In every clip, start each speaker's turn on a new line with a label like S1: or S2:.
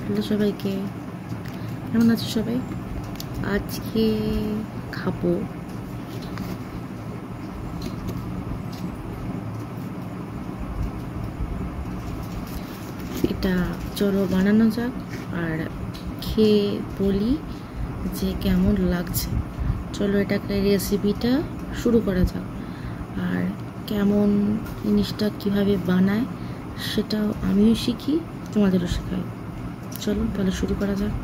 S1: Hello সবাইকে, কেমন আছো সবাই? আজকে খাবো এটা, চলো বানানো যাক আর খেয়ে বলি যে কেমন লাগছে। চলো এটাকে রেসিপিটা শুরু করা যাক, আর কেমন জিনিসটা কিভাবে বানায় সেটাও আমিও শিখি, তোমাদেরও শেখাই। চলো তাহলে শুরু করা যাক।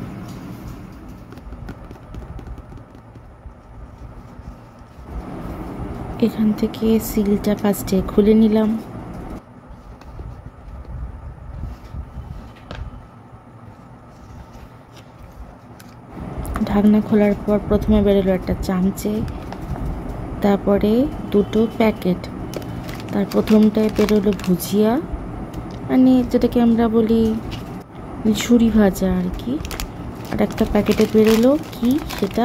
S1: এখান থেকে সিলটা ফার্স্টে খুলে নিলাম। ঢাকনা খোলার পর প্রথমে বেরোলো একটা চামচে, তারপরে দুটো প্যাকেট। তার প্রথমটায় বেরোলো ভুজিয়া, মানে যেটাকে আমরা বলি ঝুরি ভাজা আর কি। আর একটা প্যাকেটে বেরোলো কি সেটা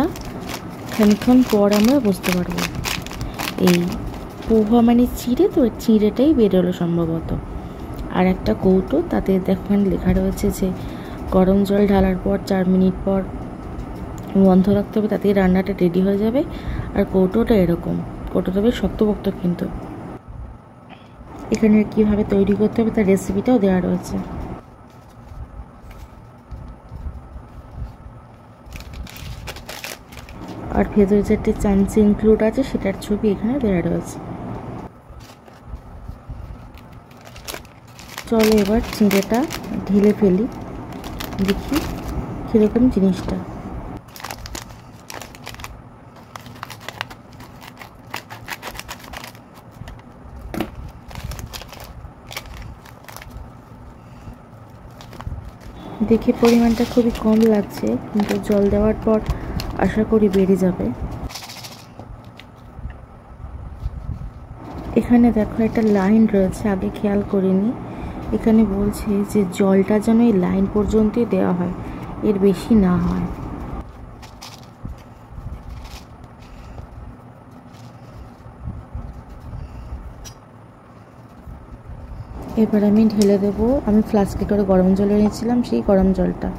S1: খানিক্ষণ পর আমরা বুঝতে পারবো। এই পোহা মানে চিঁড়ে, তো চিঁড়েটাই বেরোলো সম্ভবত। আর একটা কৌটো, তাতে দেখো লেখা রয়েছে যে গরম জল ঢালার পর 4 মিনিট পর বন্ধ রাখতে হবে, তাতেই রান্নাটা রেডি হয়ে যাবে। আর কৌটোটা এরকম, কৌটোটা বেশ শক্তপোক্ত, কিন্তু এখানে কীভাবে তৈরি করতে হবে তার রেসিপিটাও দেওয়া রয়েছে। আর ভেতরে যে একটা চামচে ইনক্লুড আছে সেটার ছবি এখানে দেওয়া রয়েছে। চলো এবার চিঁড়েটা ঢেলে ফেলি, দেখি কীরকম জিনিসটা। দেখে পরিমাণটা খুবই কম লাগছে, কিন্তু জল দেওয়ার পর আশা করি বেড়ে যাবে। এখানে দেখো একটা লাইন রয়েছে, আগে খেয়াল করিনি। এখানে বলছে যে জলটা যেন এই লাইন পর্যন্তই দেওয়া হয়, এর বেশি না হয়। এবার আমি ঢেলে দেবো। আমি ফ্লাস্কে করে গরম জল এনেছিলাম, সেই গরম জলটা।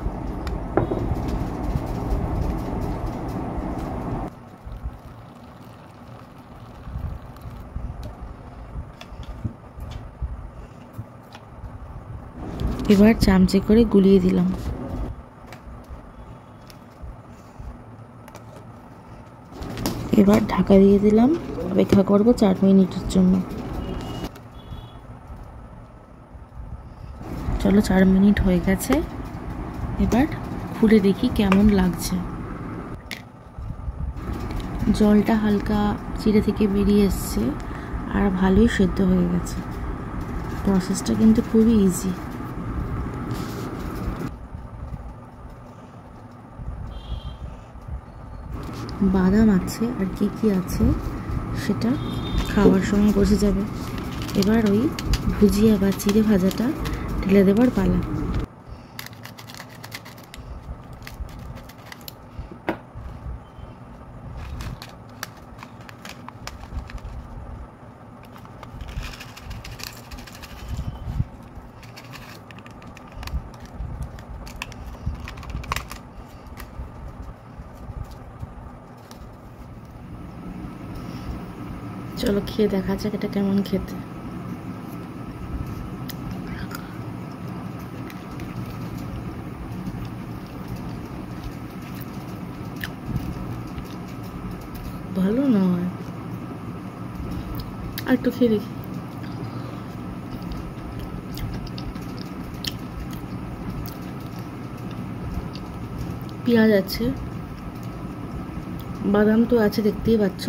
S1: এবার চামচে করে গুলিয়ে দিলাম। এবার ঢাকা দিয়ে দিলাম, অপেক্ষা করবো 4 মিনিটের জন্য। চলো 4 মিনিট হয়ে গেছে, এবার খুলে দেখি কেমন লাগছে। জলটা হালকা চিড়ে থেকে বেরিয়ে এসছে আর ভালোই সেদ্ধ হয়ে গেছে। প্রসেসটা কিন্তু খুবই ইজি। বাদাম আছে আর কি কি আছে সেটা খাওয়ার সময় বোঝা যাবে। এবার ওই ভুজিয়া বা চিড়ে ভাজাটা ঢেলে দেবার পালা। চলো খেয়ে দেখা যাক এটা কেমন খেতে। ভালো নয়, আর একটু খেয়ে দেখি। পেঁয়াজ আছে, বাদাম তো আছে, দেখতেই পাচ্ছ।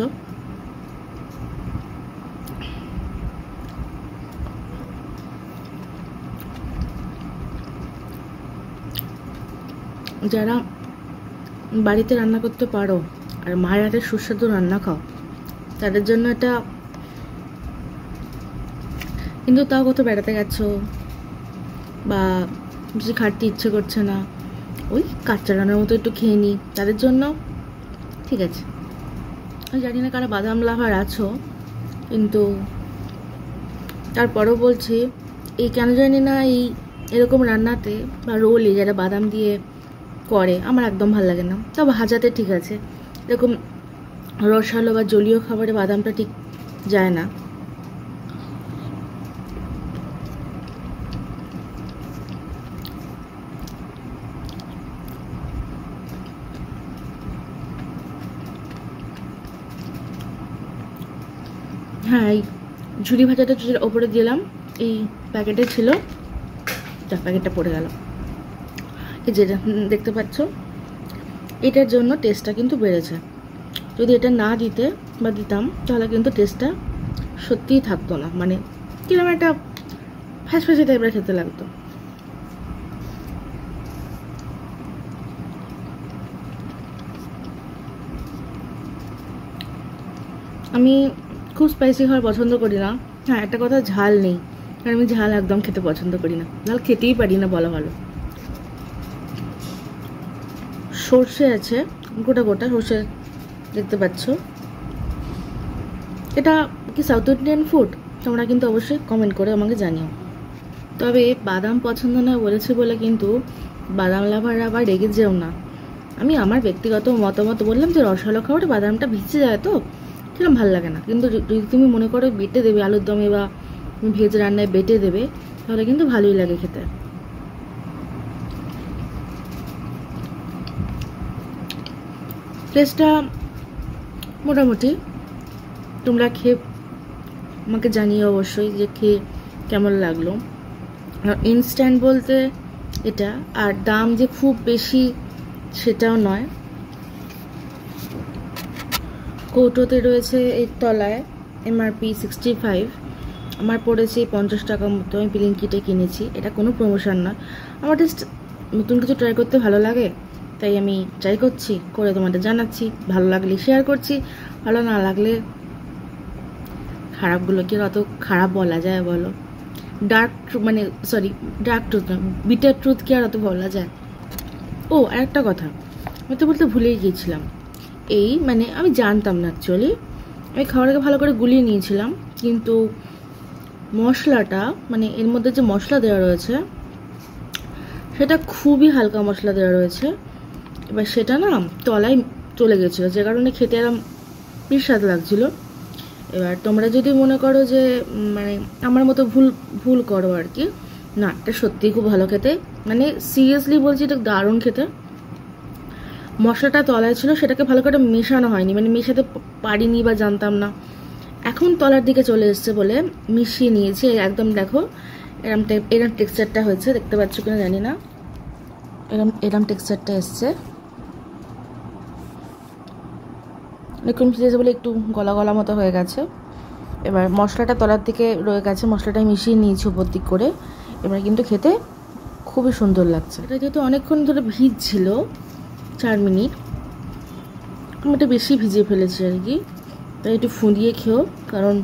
S1: যারা বাড়িতে রান্না করতে পারো আর মায়ের হাতের সুস্বাদু রান্না খাও, তাদের জন্য এটা। কিন্তু তাও কত বেড়াতে গেছো বা বেশি খাটতে ইচ্ছে করছে না, ওই কাঁচা রান্নার মতো একটু খেয়ে নিই, তাদের জন্য ঠিক আছে। আমি জানি না কারা বাদাম লাভার আছো, কিন্তু তারপরেও বলছি, এই কেন জানি না এই এরকম রান্নাতে বা রোলে যারা বাদাম দিয়ে করে আমার একদম ভালো লাগে না। তবে ভাজাতে ঠিক আছে, এরকম রসালো বা জলীয় খাবারে বাদামটা ঠিক যায় না। হ্যাঁ, এই ঝুরি ভাজাটা ওপরে দিলাম, এই প্যাকেটে ছিল, যা প্যাকেটটা পড়ে গেল। এই যেটা দেখতে পাচ্ছ, এটার জন্য টেস্টটা কিন্তু বেড়েছে। যদি এটা না দিতে বা দিতাম তাহলে কিন্তু টেস্টটা সত্যিই থাকতো না, মানে কিরকম একটা ফ্যাসফ্যাসে টাইপের খেতে লাগতো। আমি খুব স্পাইসি খাবার পছন্দ করি না। হ্যাঁ, একটা কথা, ঝাল নেই, কারণ আমি ঝাল একদম খেতে পছন্দ করি না, ঝাল খেতেই পারি না বলা ভালো। সর্ষে আছে, গোটা গোটা সর্ষে দেখতে পাচ্ছ। এটা কি সাউথ ইন্ডিয়ান ফুড? তোমরা কিন্তু অবশ্যই কমেন্ট করে আমাকে জানিও। তবে বাদাম পছন্দ না বলেছি বলে কিন্তু বাদাম লাভার আবার রেগে যেও না। আমি আমার ব্যক্তিগত মতামত বললাম যে রসালো খাবারে বাদামটা ভিজে যায় তো সেরকম ভালো লাগে না, কিন্তু যদি তুমি মনে করো বেটে দেবে আলুর দমে বা ভেজ রান্নায় বেটে দেবে তাহলে কিন্তু ভালোই লাগে খেতে। টেস্টটা মোটামুটি, তোমরা খেয়ে আমাকে জানিয়ে অবশ্যই যে খেয়ে কেমন লাগলো। ইনস্ট্যান্ট বলতে এটা, আর দাম যে খুব বেশি সেটাও নয়। কৌটোতে রয়েছে এর তলায় MRP 65, আমার পড়েছে 50 টাকা মতো। আমি ব্লিঙ্কিটে কিনেছি, এটা কোনো প্রমোশন না। আমার জাস্ট নতুন কিছু ট্রাই করতে ভালো লাগে, তাই আমি ট্রাই করছি, করে তোমাদের জানাচ্ছি। ভালো লাগলে শেয়ার করছি, ভালো না লাগলে খারাপগুলো কি আর অত খারাপ বলা যায় বলো? ডার্ক ট্রুথ না, বিটার ট্রুথ কি আর অত বলা যায়? ও, আর একটা কথা আমি তো বলতে ভুলেই গিয়েছিলাম। এই মানে আমি জানতাম না অ্যাকচুয়ালি, আমি খাবারকে ভালো করে গুলিয়ে নিয়েছিলাম, কিন্তু মশলাটা মানে এর মধ্যে যে মশলা দেওয়া রয়েছে সেটা খুবই হালকা মশলা দেওয়া রয়েছে। এবার সেটা না তলায় চলে গেছিলো, যে কারণে খেতে এরকম বেশ স্বাদ লাগছিলো। এবার তোমরা যদি মনে করো যে মানে আমার মতো ভুল করো আর কি, না, এটা সত্যিই খুব ভালো খেতে, মানে সিরিয়াসলি বলছি, এটা দারুণ খেতে। মশলাটা তলায় ছিল, সেটাকে ভালো করে মেশানো হয়নি, মানে মেশাতে পারিনি বা জানতাম না, এখন তলার দিকে চলে এসছে বলে মিশিয়ে নিয়েছি। একদম দেখো এরম টেক্সচারটা হয়েছে, দেখতে পাচ্ছ কিনা জানি না, এরম টেক্সচারটা এসছে। দেখুন ভিজেছে বলে একটু গলা গলা মতো হয়ে গেছে। এবার মশলাটা তলার দিকে রয়ে গেছে, মশলাটা মিশিয়ে নিয়েছি উপর দিক করে। এবার কিন্তু খেতে খুবই সুন্দর লাগছে। এটা যেহেতু অনেকক্ষণ ধরে ভিজছিল, 4 মিনিট, আমি এটা বেশি ভিজিয়ে ফেলেছি আর কি, তাই একটু ফুঁদিয়ে খেও, কারণ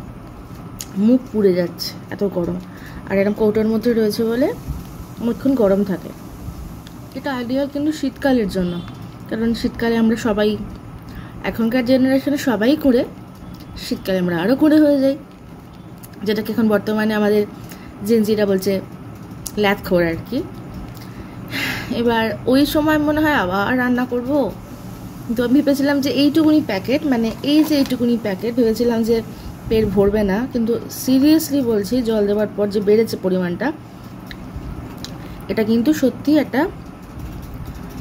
S1: মুখ পুড়ে যাচ্ছে এত গরম। আর এরকম কৌটোর মধ্যে রয়েছে বলে অনেকক্ষণ গরম থাকে। এটা আইডিয়াল কিন্তু শীতকালের জন্য, কারণ শীতকালে আমরা সবাই, এখনকার জেনারেশনে সবাই করে, শীতকালে আমরা আরও করে হয়ে যাই, যেটাকে এখন বর্তমানে আমাদের জেনজিরা বলছে ল্যাথখোর আর কি। এবার ওই সময় মনে হয় আবার রান্না করব, তো আমি ভেবেছিলাম যে এইটুকুনি প্যাকেট, মানে এই যে এইটুকুনি প্যাকেট, ভেবেছিলাম যে পেট ভরবে না, কিন্তু সিরিয়াসলি বলছি জল দেওয়ার পর যে বেড়েছে পরিমাণটা, এটা কিন্তু সত্যি একটা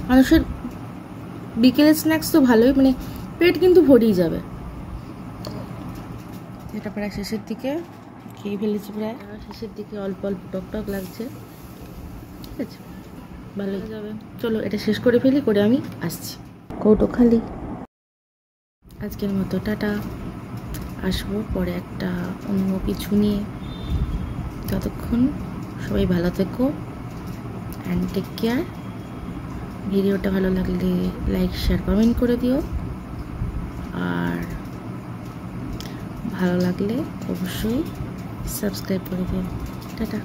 S1: মানুষের বিকেলের স্ন্যাক্স তো ভালোই, মানে পেট কিন্তু ভরেই যাবে। এটা প্রায় শেষের দিকে খেয়ে ফেলেছি, প্রায় শেষের দিকে অল্প অল্প টক লাগছে, ঠিক আছে, ভালো যাবে। চলো এটা শেষ করে ফেলি, করে আমি আসছি। কৌটো খালি। আজকের মতো টাটা, আসবো পরে একটা অন্য কিছু নিয়ে। ততক্ষণ সবাই ভালো থেকো অ্যান্ড টেক কেয়ার। ভিডিওটা ভালো লাগলে লাইক শেয়ার কমেন্ট করে দিও, আর ভালো লাগলে অবশ্যই সাবস্ক্রাইব করে দিও। টাটা।